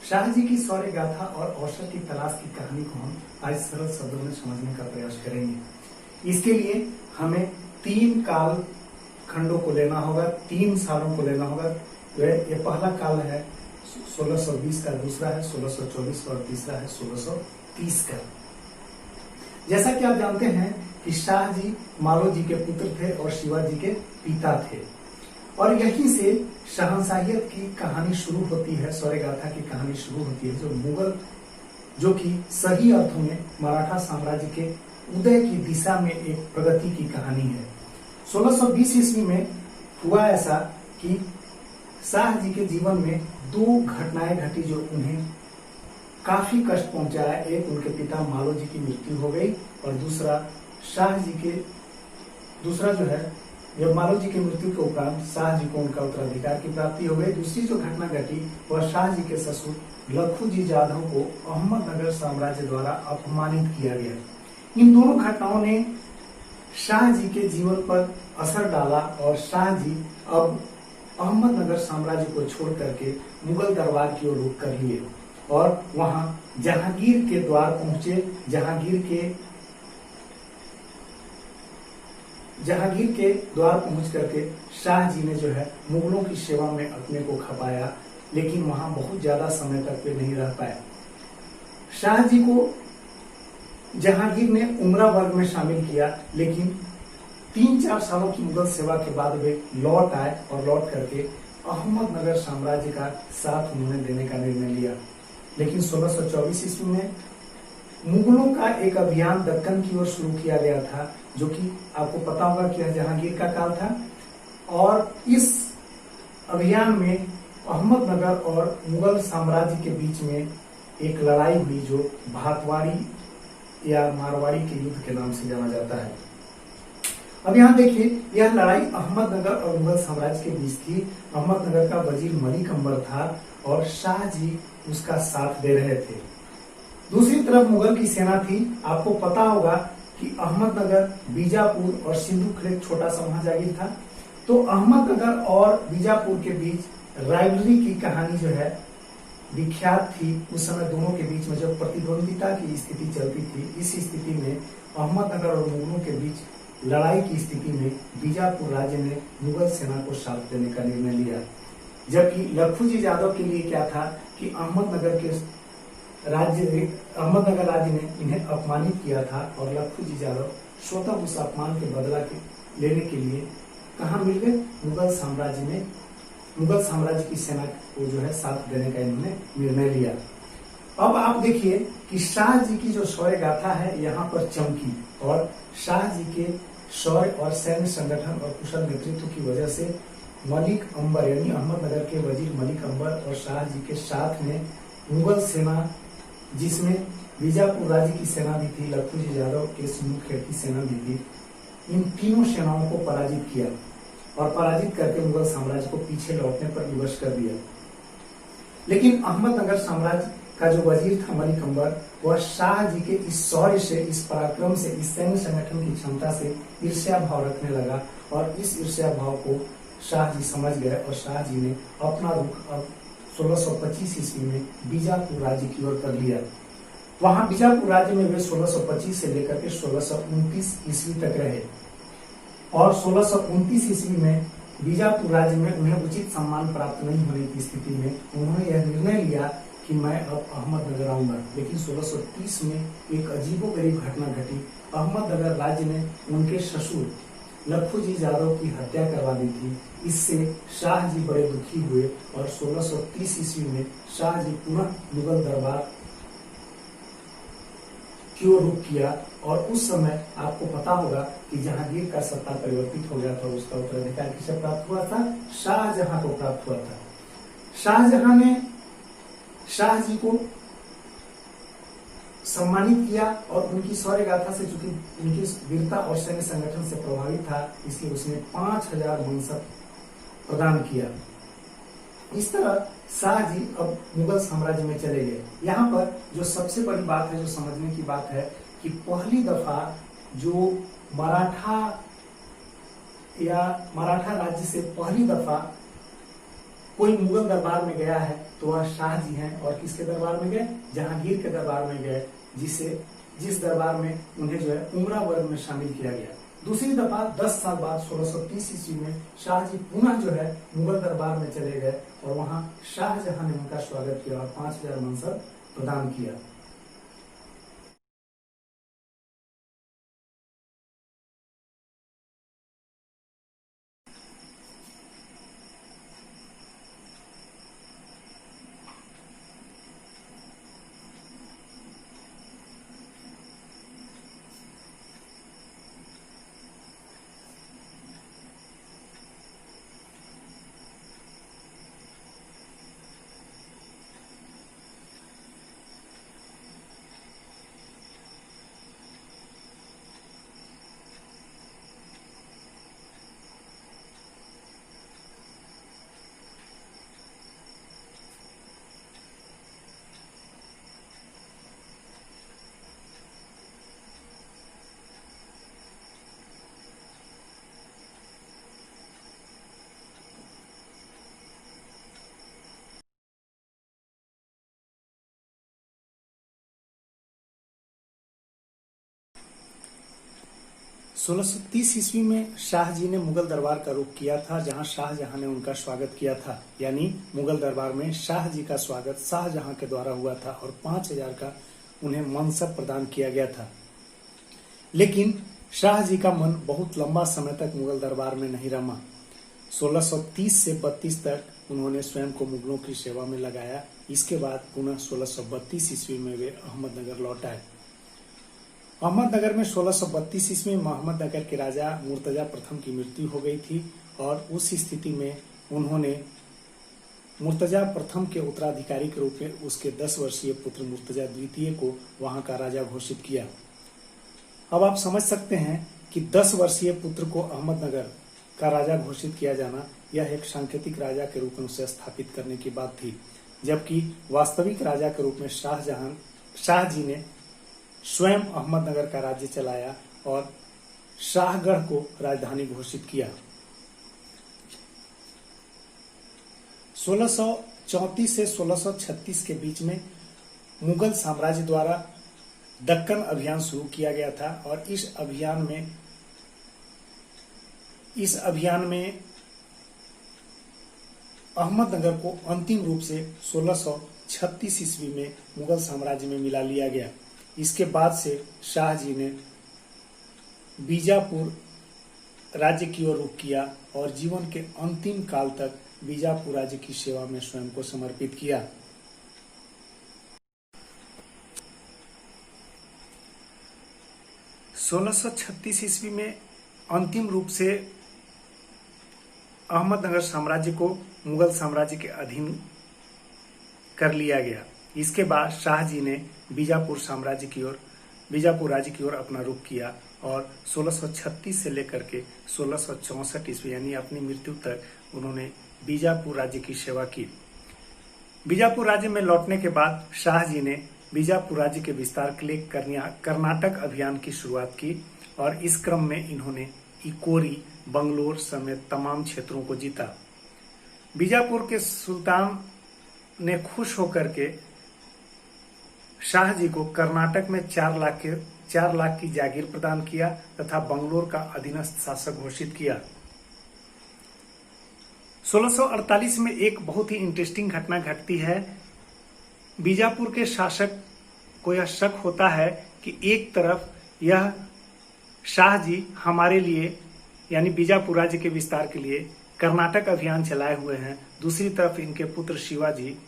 शाहजी की शौर्य गाथा और अवसर की तलाश की कहानी को हम आज सरल शब्दों में समझने का प्रयास करेंगे। इसके लिए हमें 3 काल खंडों को लेना होगा, 3 सालों को लेना होगा। ये पहला काल है 1620 का, दूसरा है 1624 का और तीसरा है 1630 का। जैसा कि आप जानते हैं कि शाहजी मालो जी के पुत्र थे और शिवाजी के पिता थे, और यहीं से शहंशाहियत की कहानी शुरू होती है, शौर्य गाथा की कहानी शुरू होती है, जो मुगल, जो कि सही अर्थों में मराठा साम्राज्य के उदय की दिशा में एक प्रगति की कहानी है। 1620 ईस्वी में हुआ ऐसा कि शाह जी के जीवन में 2 घटनाएं घटी जो उन्हें काफी कष्ट पहुंचाया। एक, उनके पिता मालो जी की मृत्यु हो गई, और दूसरा जो है, जब मालो जी की मृत्यु के उपरांत शाह जी को उनका उत्तराधिकार की प्राप्ति हो गई। दूसरी जो घटना घटी वह शाह जी के ससुर लखू जी जाधव को अहमदनगर साम्राज्य द्वारा अपमानित किया गया। इन दोनों घटनाओं ने शाह जी के जीवन पर असर डाला और शाह जी अब अहमदनगर साम्राज्य को छोड़ करके मुगल दरबार की ओर रुख कर लिए और वहां जहांगीर के द्वार पहुंचे। जहांगीर के द्वार पहुंच करके शाह जी ने जो है मुगलों की सेवा में अपने को खपाया, लेकिन वहां बहुत ज्यादा समय तक वे नहीं रह पाए। शाह जी को जहांगीर ने उमरा वर्ग में शामिल किया, लेकिन 3-4 सालों की मुगल सेवा के बाद वे लौट आए और लौट करके अहमदनगर साम्राज्य का साथ उन्होंने देने का निर्णय लिया। लेकिन 1624 ईस्वी में मुगलों का एक अभियान दक्कन की ओर शुरू किया गया था, जो कि आपको पता होगा कि यह जहांगीर का काल था, और इस अभियान में अहमदनगर और मुगल साम्राज्य के बीच में एक लड़ाई हुई जो भातवाड़ी या मारवाड़ी के युद्ध के नाम से जाना जाता है। अब यहाँ देखिए, यह लड़ाई अहमदनगर और मुगल साम्राज्य के बीच थी। अहमदनगर का वजीर मलिक अंबर था और शाह जी उसका साथ दे रहे थे। दूसरी तरफ मुगल की सेना थी। आपको पता होगा कि अहमदनगर, बीजापुर और सिंधुखुर एक छोटा सा वहां जागीर था। तो अहमदनगर और बीजापुर के बीच राइवलरी की कहानी जो है विख्यात थी। उस समय दोनों के बीच में जब प्रतिद्वंदिता की स्थिति चलती थी, इस स्थिति में अहमदनगर और मुगलों के बीच लड़ाई की स्थिति में बीजापुर राज्य ने मुगल सेना को साथ देने का निर्णय लिया, जबकि लखू जी जाधव के लिए क्या था कि अहमदनगर राज्य ने इन्हें अपमानित किया था और लखू जी जाधव स्वतः उस अपमान के बदला लेने के लिए कहाँ मिल गए? मुगल साम्राज्य की सेना को जो है साथ देने का इन्होंने निर्णय लिया। अब आप देखिए कि शाह जी की जो शौर्य गाथा है यहाँ पर चमकी, और शाह जी के शौर्य और सैन्य संगठन और कुशल नेतृत्व की वजह से मलिक अंबर यानी अहमदनगर के वजीर मलिक अंबर और शाह जी के साथ में मुगल सेना, जिसमें बीजापुर राज्य की सेना भी थी, लखू जी जाधव के सिंधुखुर की सेना भी थी, इन तीनों सेनाओं को पराजित किया और पराजित करके मुगल साम्राज्य को पीछे लौटने पर विवश कर दिया। लेकिन अहमदनगर साम्राज्य का जो वजीर था मलिक अंबर, वह शाह जी के इस शौर्य से, इस पराक्रम से, इस सैन्य संगठन की क्षमता से ईर्ष्या भाव रखने लगा, और इस ईर्ष्या भाव को शाह जी समझ गए और शाह जी ने अपना रुख अब 1625 ईस्वी में बीजापुर राज्य की ओर कर लिया। वहां बीजापुर राज्य में वे 1625 से लेकर के 1629 ईस्वी तक रहे, और 1629 ईस्वी में बीजापुर राज्य में उन्हें उचित सम्मान प्राप्त नहीं होने की स्थिति में उन्होंने यह निर्णय लिया कि मैं अब अहमदनगर आऊंगा। लेकिन 1630 में एक अजीबोगरीब घटना घटी। अहमदनगर राज्य ने उनके ससुर लखू जी जाधव की हत्या करवा दी थी। इससे शाह जी बड़े दुखी हुए और 1630 ईस्वी में शाह जी पुनः मुगल दरबार की ओर रुख किया, और उस समय आपको पता होगा कि जहांगीर का सत्ता परिवर्तित हो गया था। उसका उत्तराधिकार किसे प्राप्त हुआ था? शाहजहां को प्राप्त हुआ था। शाहजहां ने शाह जी को सम्मानित किया और उनकी शौर्य गाथा से, चूंकि उनकी वीरता और सैन्य संगठन से प्रभावित था, इसलिए उसने 5000 मनसब प्रदान किया। इस तरह शाह जी अब मुगल साम्राज्य में चले गए। यहाँ पर जो सबसे बड़ी बात है, जो समझने की बात है, कि पहली दफा जो मराठा राज्य से पहली दफा कोई मुगल दरबार में गया है तो वह शाह जी हैं, और किसके दरबार में गए? जहांगीर के दरबार में गए, जिस दरबार में उन्हें जो है उमरा वर्ग में शामिल किया गया। दूसरी दफा 10 साल बाद 1630 ईस्वी में शाहजी पुनः जो है मुगल दरबार में चले गए और वहां शाहजहां ने उनका स्वागत किया और 5000 मनसब प्रदान किया। सोलह सौ 30 ईस्वी में शाह जी ने मुगल दरबार का रुख किया था, जहां शाहजहां ने उनका स्वागत किया था। यानी मुगल दरबार में शाह जी का स्वागत शाहजहां के द्वारा हुआ था और 5000 का उन्हें मनसब प्रदान किया गया था। लेकिन शाह जी का मन बहुत लंबा समय तक मुगल दरबार में नहीं रमा। 1630 से 32 तक उन्होंने स्वयं को मुगलों की सेवा में लगाया। इसके बाद पुनः 1632 ईस्वी में वे अहमदनगर लौट आए। अहमदनगर में 1632 ईस्वी में अहमदनगर के राजा मुर्तजा प्रथम की मृत्यु हो गई थी और उस स्थिति में उन्होंने मुर्तजा प्रथम के उत्तराधिकारी के रूप में उसके 10 वर्षीय पुत्र मुर्तजा द्वितीय को वहां का राजा घोषित किया। अब आप समझ सकते हैं कि 10 वर्षीय पुत्र को अहमदनगर का राजा घोषित किया जाना यह एक सांकेतिक राजा के रूप में उसे स्थापित करने की बात थी, जबकि वास्तविक राजा के रूप में शाह जी ने स्वयं अहमदनगर का राज्य चलाया और शाहगढ़ को राजधानी घोषित किया। 1634 से 1636 के बीच में मुगल साम्राज्य द्वारा दक्कन अभियान शुरू किया गया था और इस अभियान में अहमदनगर को अंतिम रूप से 1636 ईस्वी में मुगल साम्राज्य में मिला लिया गया। इसके बाद से शाह जी ने बीजापुर राज्य की ओर रुख किया और जीवन के अंतिम काल तक बीजापुर राज्य की सेवा में स्वयं को समर्पित किया। सोलह सौ 36 ईस्वी में अंतिम रूप से अहमदनगर साम्राज्य को मुगल साम्राज्य के अधीन कर लिया गया। इसके बाद शाह जी ने बीजापुर राज्य की ओर अपना रुख किया और 1636 से लेकर के 1664 ईस्वी यानी अपनी मृत्यु तक उन्होंने बीजापुर राज्य की सेवा की। बीजापुर राज्य में लौटने के बाद शाह जी ने बीजापुर राज्य के विस्तार के लिए कर्नाटक अभियान की शुरुआत की और इस क्रम में इन्होंने इकोरी, बंगलोर समेत तमाम क्षेत्रों को जीता। बीजापुर के सुल्तान ने खुश होकर के शाह जी को कर्नाटक में 4 लाख की जागीर प्रदान किया तथा बंगलोर का अधीनस्थ शासक घोषित किया। 1648 में एक बहुत ही इंटरेस्टिंग घटना घटती है। बीजापुर के शासक को यह शक होता है कि एक तरफ यह शाह जी हमारे लिए यानी बीजापुर राज्य के विस्तार के लिए कर्नाटक अभियान चलाए हुए हैं, दूसरी तरफ इनके पुत्र शिवाजी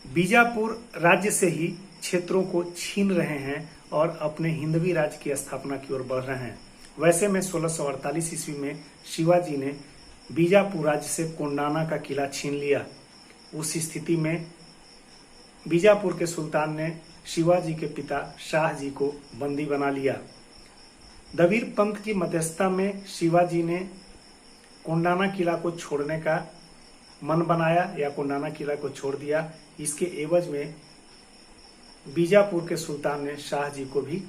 बीजापुर राज्य से ही क्षेत्रों को छीन रहे हैं और अपने हिंदवी राज्य की स्थापना की ओर बढ़ रहे हैं। वैसे में 1648 ईस्वी में शिवाजी ने बीजापुर राज्य से कोंडाना का किला छीन लिया। उस स्थिति में बीजापुर के सुल्तान ने शिवाजी के पिता शाह जी को बंदी बना लिया। दबीर पंथ की मध्यस्थता में शिवाजी ने कोंडाना किला को छोड़ने का मन बनाया या कोंडाना किला को छोड़ दिया। इसके एवज में बीजापुर के सुल्तान ने शाह जी को भी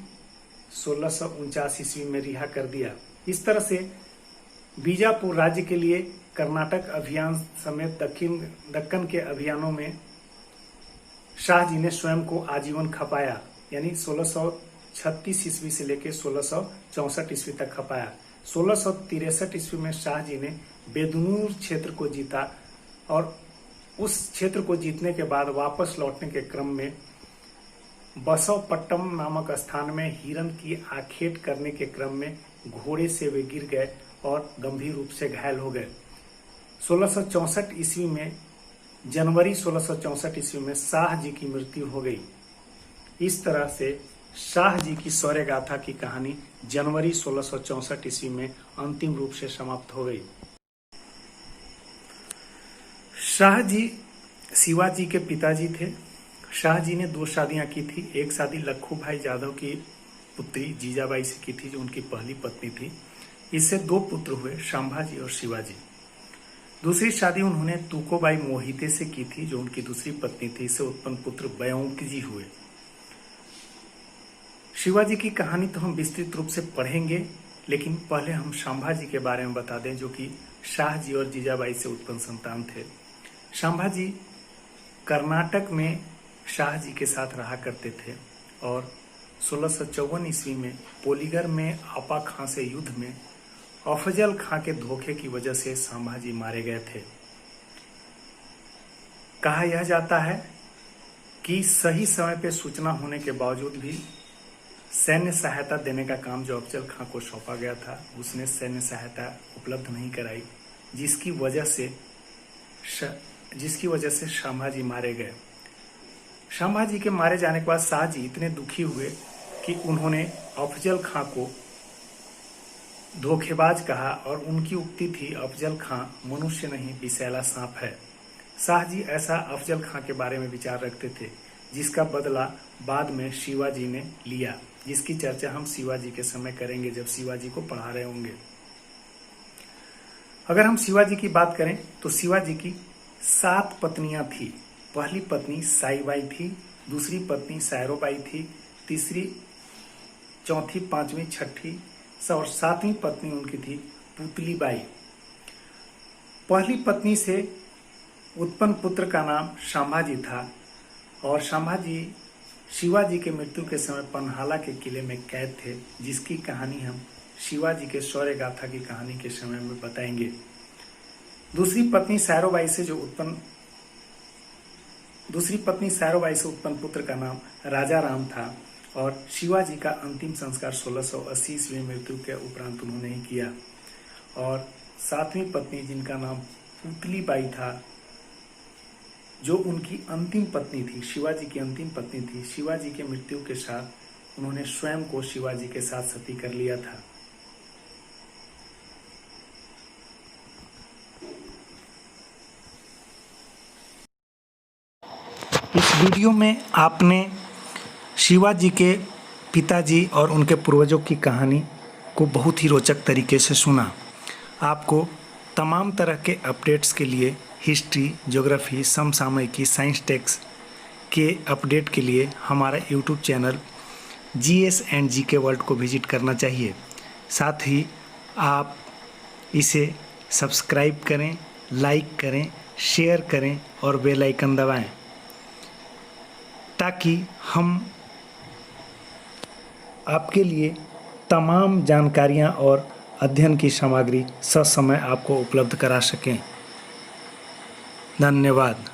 1649 ईस्वी में रिहा कर दिया। इस तरह से बीजापुर राज्य के लिए कर्नाटक अभियान समेत दक्कन के अभियानों में शाह जी ने स्वयं को आजीवन खपाया, यानी 1636 ईस्वी से लेकर 1664 ईस्वी तक खपाया। 1663 ईस्वी में शाह जी ने बेदनूर क्षेत्र को जीता और उस क्षेत्र को जीतने के बाद वापस लौटने के क्रम में बसवपट्टम नामक स्थान में हिरण की आखेट करने के क्रम में घोड़े से वे गिर गए और गंभीर रूप से घायल हो गए। 1664 ईस्वी में जनवरी 1664 ईस्वी में शाह जी की मृत्यु हो गई। इस तरह से शाह जी की शौर्य गाथा की कहानी जनवरी 1664 ईस्वी में अंतिम रूप से समाप्त हो गई। शाह जी शिवाजी के पिताजी थे। शाह जी ने 2 शादियां की थी। एक शादी लखू भाई जाधव की पुत्री जीजाबाई से की थी, जो उनकी पहली पत्नी थी। इससे 2 पुत्र हुए, संभाजी और शिवाजी। दूसरी शादी उन्होंने तुकोबाई मोहिते से की थी, जो उनकी दूसरी पत्नी थी। इससे उत्पन्न पुत्र बयौंकजी हुए। शिवाजी की कहानी तो हम विस्तृत रूप से पढ़ेंगे, लेकिन पहले हम संभाजी के बारे में बता दें, जो कि शाह जी और जीजाबाई से उत्पन्न संतान थे। संभाजी कर्नाटक में शाह जी के साथ रहा करते थे और 1654 ईस्वी में पोलीगर में आपा खां से युद्ध में अफजल खां के धोखे की वजह से संभाजी मारे गए थे। कहा यह जाता है कि सही समय पर सूचना होने के बावजूद भी सैन्य सहायता देने का काम जो अफजल खां को सौंपा गया था, उसने सैन्य सहायता उपलब्ध नहीं कराई, जिसकी वजह से संभाजी मारे गए। संभाजी के मारे जाने के बाद शाह जी इतने दुखी हुए कि उन्होंने अफजल खां को धोखेबाज कहा और उनकी उक्ति थी, अफजल खां मनुष्य नहीं विषैला सांप है। शाह जी ऐसा अफजल खां के बारे में विचार रखते थे, जिसका बदला बाद में शिवाजी ने लिया, जिसकी चर्चा हम शिवाजी के समय करेंगे जब शिवाजी को पढ़ा रहे होंगे। अगर हम शिवाजी की बात करें तो शिवाजी की 7 पत्नियां थी। पहली पत्नी साईबाई थी, दूसरी पत्नी सैरोबाई थी, तीसरी, चौथी, पांचवी, छठी और 7वीं पत्नी उनकी थी पुतलीबाई। पहली पत्नी से उत्पन्न पुत्र का नाम संभाजी था और संभाजी शिवाजी के मृत्यु के समय पन्हाला के किले में कैद थे, जिसकी कहानी हम शिवाजी के शौर्य गाथा की कहानी के समय में बताएंगे। दूसरी पत्नी सैरोबाई से उत्पन्न पुत्र का नाम राजा राम था और शिवाजी का अंतिम संस्कार 1680 ईस्वी मृत्यु के उपरांत उन्होंने ही किया। और 7वीं पत्नी, जिनका नाम पुतलीबाई था, जो उनकी अंतिम पत्नी थी, शिवाजी की अंतिम पत्नी थी, शिवाजी के मृत्यु के साथ उन्होंने स्वयं को शिवाजी के साथ सती कर लिया था। इस वीडियो में आपने शिवाजी के पिताजी और उनके पूर्वजों की कहानी को बहुत ही रोचक तरीके से सुना। आपको तमाम तरह के अपडेट्स के लिए हिस्ट्री, ज्योग्राफी, समसामयिकी, साइंस टेक्स्ट के अपडेट के लिए हमारा YouTube channel GS and GK world को विजिट करना चाहिए। साथ ही आप इसे सब्सक्राइब करें, लाइक करें, शेयर करें और बेल आइकन दबाएं, ताकि हम आपके लिए तमाम जानकारियां और अध्ययन की सामग्री ससमय आपको उपलब्ध करा सकें। धन्यवाद।